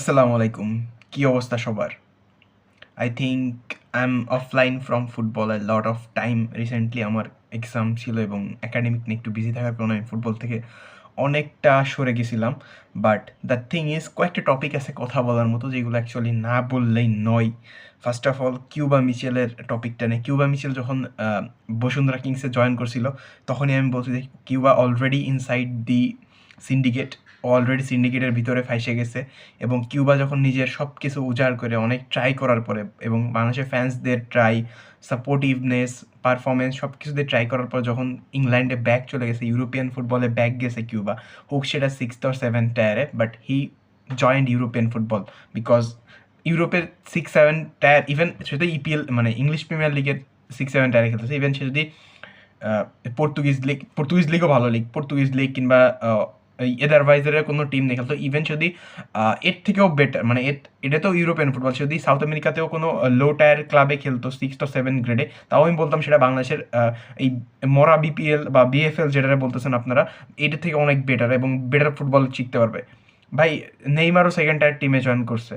আসসালামু আলাইকুম। কি অবস্থা সবার? I think I am offline from football a lot of time. Recently আমার এক্সাম ছিল এবং একাডেমিক নিয়ে একটু বিজি থাকার কারণে আমি ফুটবল থেকে অনেকটা সরে গেছিলাম। বাট দ্য থিং ইজ কয়েকটা টপিক আছে কথা বলার মতো যেগুলো অ্যাকচুয়ালি না বললেই নয়। ফার্স্ট অফ অল কিউবা মিচেলের টপিকটা নিয়ে। কিউবা মিচেল যখন বসুন্ধরা কিংসে জয়েন করছিল তখনই আমি বলছি যে কিউবা অলরেডি ইনসাইড দি সিন্ডিকেট, অলরেডি সিন্ডিকেটের ভিতরে ফাইসে গেছে এবং কিউবা যখন নিজের সব কিছু উজাড় করে অনেক ট্রাই করার পরে এবং বাংলাদেশের ফ্যান্সদের ট্রাই, সাপোর্টিভনেস, পারফরমেন্স সব কিছু দিয়ে ট্রাই করার পর যখন ইংল্যান্ডে ব্যাক চলে গেছে, ইউরোপিয়ান ফুটবলে ব্যাক গেছে কিউবা, হোক সেটা সিক্সথ অর সেভেন্থ টায়ারে, but he joined European football because ইউরোপের সিক্স সেভেন টায়ার, ইভেন সে তো ইপিএল মানে ইংলিশ প্রিমিয়ার লিগের সিক্স সেভেন টায়ারে খেলতেছে, ইভেন সে যদি পর্তুগিজ লিগও ভালো লিগ, পর্তুগিজ লিগ কিংবা এদারভাইজারের কোনো টিম নেই খেলতো, ইভেন যদি এর থেকেও বেটার মানে এটা তো ইউরোপিয়ান ফুটবল, যদি সাউথ আমেরিকাতেও কোনো লো টায়ার ক্লাবে খেলতো সিক্স টু সেভেন গ্রেডে, তাও আমি বলতাম সেটা বাংলাদেশের এই মরা বিপিএল বা বিএফএল যেটা বলতেছেন আপনারা, এটার থেকে অনেক বেটার এবং বেটার ফুটবল শিখতে পারবে। ভাই নেইমারও সেকেন্ড টায়ার টিমে জয়েন করছে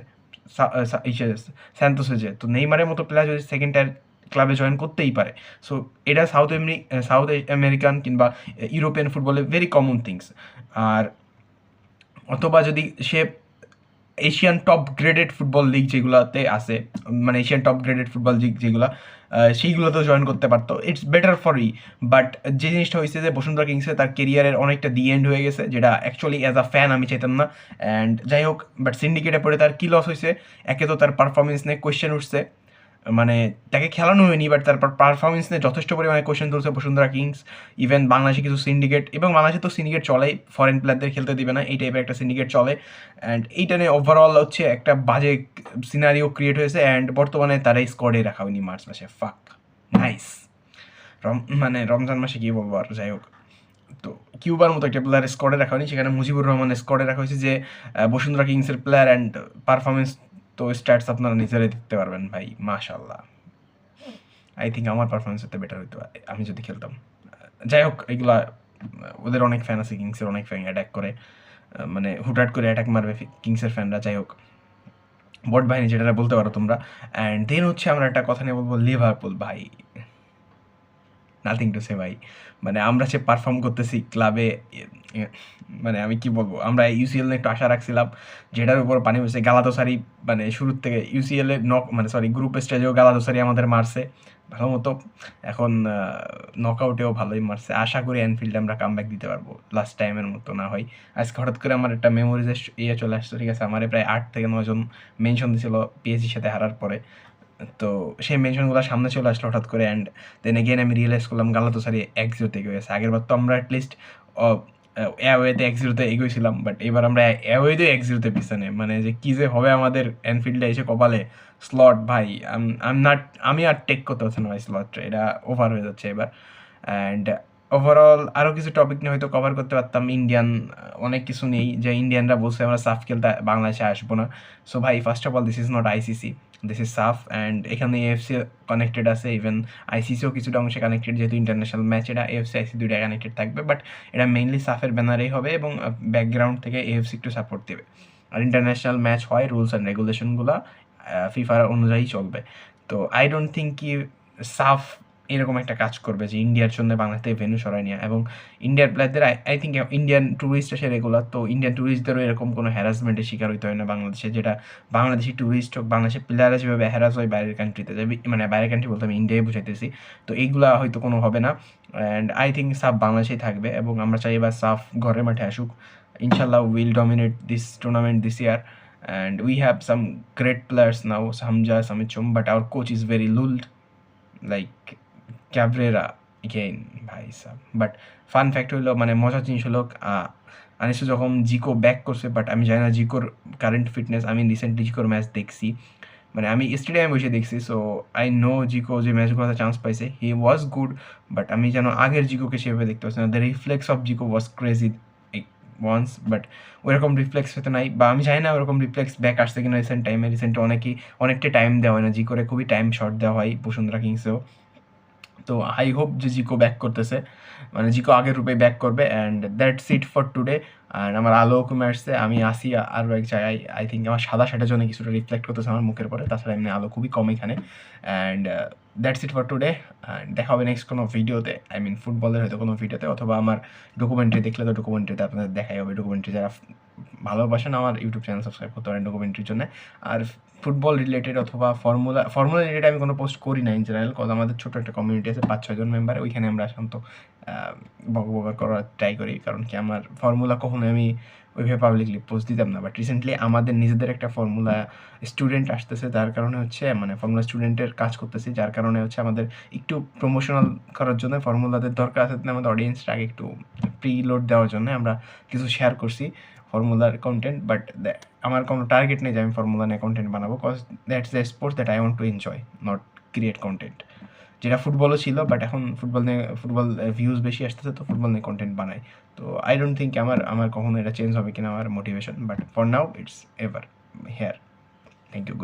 স্যান্তোসে, যে তো নেইমারের মতো প্লেয়ার যদি সেকেন্ড টায়ার ক্লাবে জয়েন করতেই পারে, সো এটা সাউথ আমেরিকান কিংবা ইউরোপিয়ান ফুটবলে ভেরি কমন থিংস। আর অথবা যদি সে Asian top graded football league যেগুলোতে আছে, মানে Asian top graded football league যেগুলো, সেইগুলোতেও জয়েন করতে পারতো, ইটস বেটার ফর ই। বাট যে জিনিসটা হয়েছে যে বসুন্ধরা কিংসে তার কেরিয়ারের অনেকটা দি এন্ড হয়ে গেছে, যেটা অ্যাকচুয়ালি অ্যাজ আ ফ্যান আমি চাইতাম না। অ্যান্ড যাই হোক, বাট সিন্ডিকেটে পড়ে তার কী লস হয়েছে, একে তো তার পারফরমেন্স নিয়ে কোয়েশ্চেন উঠছে, মানে তাকে খেলানো হয়নি, বাট তারপর পারফরমেন্স নিয়ে যথেষ্ট পরিমাণে কোয়েশ্চেন তুলছে বসুন্ধরা কিংস, ইভেন বাংলাদেশে কিছু সিন্ডিকেট, এবং বাংলাদেশে তো সিন্ডিকেট চলেই, ফরেন প্লেয়ারদের খেলতে দিবে না এই টাইপের একটা সিন্ডিকেট চলে। অ্যান্ড এইটা নিয়ে ওভারঅল হচ্ছে একটা বাজে সিনারিও ক্রিয়েট হয়েছে, অ্যান্ড বর্তমানে তারাই স্কোয়াডে রাখা হয়নি মার্চ মাসে। ফাক নাইস। মানে রমজান মাসে কী বলবো আর, যাই হোক। তো কিউবার মতো একটা প্লেয়ার স্কোয়াডে রাখা হয়নি, সেখানে মুজিবুর রহমান স্কোয়াডে রাখা হয়েছে, যে বসুন্ধরা কিংসের প্লেয়ার, অ্যান্ড পারফরমেন্স তো স্ট্যাটস আপনারা নিজেরাই দেখতে পারবেন ভাই, মাশাল্লাহ। আই থিঙ্ক আমার পারফরমেন্স হতে বেটার হইতো আমি যদি খেলতাম। যাই হোক, এগুলা ওদের অনেক ফ্যান আছে, কিংসের অনেক ফ্যান অ্যাটাক করে, মানে হুটহাট করে অ্যাটাক মারবে কিংসের ফ্যানরা। যাই হোক, বট বাহিনী যেটা বলতে পারো তোমরা। অ্যান্ড দেন হচ্ছে আমরা একটা কথা নিয়ে বলবো, লিভারপুল ভাই, নাথিং টু সে ভাই। মানে আমরা যে পারফর্ম করতেছি ক্লাবে, মানে আমি কি বলবো, আমরা ইউসিএল নিয়ে একটু আশা রাখছিলাম, যেটার উপর পানি হয়েছে। গালাতোসারি মানে শুরুর থেকে ইউসিএল এ মানে সরি গ্রুপ স্টেজেও গালাতোসারি আমাদের মারছে ভালো মতো, এখন নকআউটেও ভালোই মারছে। আশা করি অ্যানফিল্ডে আমরা কামব্যাক দিতে পারবো, লাস্ট টাইমের মতো না হয়। আজকে হঠাৎ করে আমার একটা মেমোরিজের ইয়ে চলে আসছে, ঠিক আছে, আমার প্রায় 8 থেকে 9 জন মেনশন দিয়েছিল পিএসজির সাথে হারার পরে, তো সেই মেনশনগুলো সামনে চলে আসলো হঠাৎ করে। অ্যান্ড দেন এগেন আমি রিয়েলাইজ করলাম গালাতাসারাই 1-0 থেকে গেছে। আগের বার তো আমরা অ্যাটলিস্ট অ্যাওয়েতে 1-0 এগোইছিলাম, বাট এবার আমরা অ্যাওয়েতেও 1-0 পিছনে। মানে যে কী যে হবে আমাদের অ্যানফিল্ডে এসে কপালে, স্লট ভাই, আমি আর টেক করতে পারছি না ভাই, স্লটটা এটা ওভার হয়ে যাচ্ছে এবার। অ্যান্ড ওভারঅল আরও কিছু টপিক নিয়ে হয়তো কভার করতে পারতাম, ইন্ডিয়ান অনেক কিছু নেই, যে ইন্ডিয়ানরা বলছে আমরা সাফ খেলতে বাংলাদেশে আসবো না। সো ভাই, first of all this is not ICC, this is সাফ, অ্যান্ড এখানে এএফসি কানেক্টেড আছে, ইভেন আইসিসিও কিছুটা অংশে কানেক্টেড, যেহেতু ইন্টারন্যাশনাল ম্যাচ, এটা এএফসি আইসি দুইটা কানেক্টেড থাকবে, বাট এটা মেইনলি সাফের ব্যানারেই হবে এবং ব্যাকগ্রাউন্ড থেকে এএফসি একটু সাপোর্ট দেবে। আর ইন্টারন্যাশনাল ম্যাচ হয়, রুলস অ্যান্ড রেগুলেশনগুলো ফিফার অনুযায়ী চলবে। তো আই ডোন্ট থিঙ্ক কি সাফ এরকম একটা কাজ করবে যে ইন্ডিয়ার জন্য বাংলাদেশ থেকে ভেন্যু সরাই নিয়ে, এবং ইন্ডিয়ার প্লেয়ারদের আই থিঙ্ক ইন্ডিয়ান ট্যুরিস্ট আসে রেগুলার, তো ইন্ডিয়ান ট্যুরিস্টদেরও এরকম কোনো হ্যারাসমেন্টের শিকার হইতে হয় না বাংলাদেশে, যেটা বাংলাদেশি ট্যুরিস্ট হোক, বাংলাদেশের প্লেয়াররা যেভাবে হ্যারাস হয় বাইরের কান্ট্রিতে, মানে বাইরের কান্ট্রি বলতে আমি ইন্ডিয়ায় বুঝাইতেছি, তো এইগুলা হয়তো কোনো হবে না। অ্যান্ড আই থিঙ্ক সাফ বাংলাদেশেই থাকবে এবং আমরা চাই এবার সাফ ঘরে মাঠে আসুক। ইনশাল্লাহ will dominate this tournament this year, and we have some great players now, Hamza, Samit Chum, but our coach is very lulled, like Cabrera again, ভাই সাব। বাট ফান ফ্যাক্ট হইলো, মানে মজার জিনিস হলো, আনিসু যখন জিকো ব্যাক করছে, বাট আমি জানি না জিকোর কারেন্ট ফিটনেস। আমি রিসেন্টলি জিকোর ম্যাচ দেখছি, মানে আমি স্টেডিয়ামে বসে দেখছি, সো আই নো জিকো যে ম্যাচগুলোতে চান্স পাইছে হি ওয়াজ গুড, বাট আমি যেন আগের জিকোকে সেভাবে দেখতে পাচ্ছি না। The reflex of Zico was crazy once, but ওইরকম রিফ্লেক্স হতে নাই, বা আমি জানি না ওরকম রিফ্লেক্স ব্যাক আসছে কিনা রিসেন্টে অনেকটাই টাইম দেওয়া হয় না জিকোরে, খুবই টাইম শর্ট দেওয়া হয় বসুন্ধরা কিংসেও। তো আই হোপ যে জিকো ব্যাক করতেছে, মানে জিকো আগের রূপে ব্যাক করবে। And that's it for today. And আমার আলো কমে আসছে, আমি আসি আরও এক জায়গায়। আই থিঙ্ক আমার সাদা শার্টের জন্য কিছুটা রিফ্লেক্ট করতেছে আমার মুখের পরে, তাছাড়া এমনি আলো খুবই কম এখানে। And that's it for today. And দেখা হবে নেক্সট কোনো ভিডিওতে, আই মিন ফুটবলের হয়তো কোনো ভিডিওতে, অথবা আমার ডকুমেন্টারি দেখলে তো ডকুমেন্টারিতে আপনাদের দেখাই হবে। ডকুমেন্টারি যারা ভালোবাসেন আমার ইউটিউব চ্যানেল সাবস্ক্রাইব করতে পারেন ডকুমেন্টারির জন্য। আর ফুটবল রিলেটেড অথবা ফর্মুলা রিলেটেড আমি কোনো পোস্ট করি না ইন জেনারেল, কজ আমাদের ছোটো একটা কমিউনিটি আছে 5-6 জন মেম্বার, ওইখানে আমরা শান্ত বকবক করার ট্রাই করি। কারণ কি আমার ফর্মুলা কখনো আমি ওইভাবে পাবলিকলি পোস্ট দিতাম না। বাট রিসেন্টলি আমাদের নিজেদের একটা ফর্মুলা স্টুডেন্ট আসতেছে, যার কারণে হচ্ছে মানে ফর্মুলা স্টুডেন্টের কাজ করতেছি, যার কারণে হচ্ছে আমাদের একটু প্রমোশনাল করার জন্য ফর্মুলাদের দরকার আছে, আমাদের অডিয়েন্সটা আগে একটু প্রিলোড দেওয়ার জন্য আমরা কিছু শেয়ার করছি ফর্মুলার কন্টেন্ট। বাট আমার কোনো টার্গেট নেই যে আমি ফর্মুলা নিয়ে কন্টেন্ট বানাবো, cause that's the sports that I want to enjoy, not create content. যেটা ফুটবলও ছিল, বাট এখন ফুটবল ভিউজ বেশি আসতেছে, তো ফুটবল নিয়ে কন্টেন্ট বানাই। তো আই ডোন্ট থিঙ্ক আমার কখনো এটা চেঞ্জ হবে কিনা আমার motivation, but for now it's ever here. Thank you, good.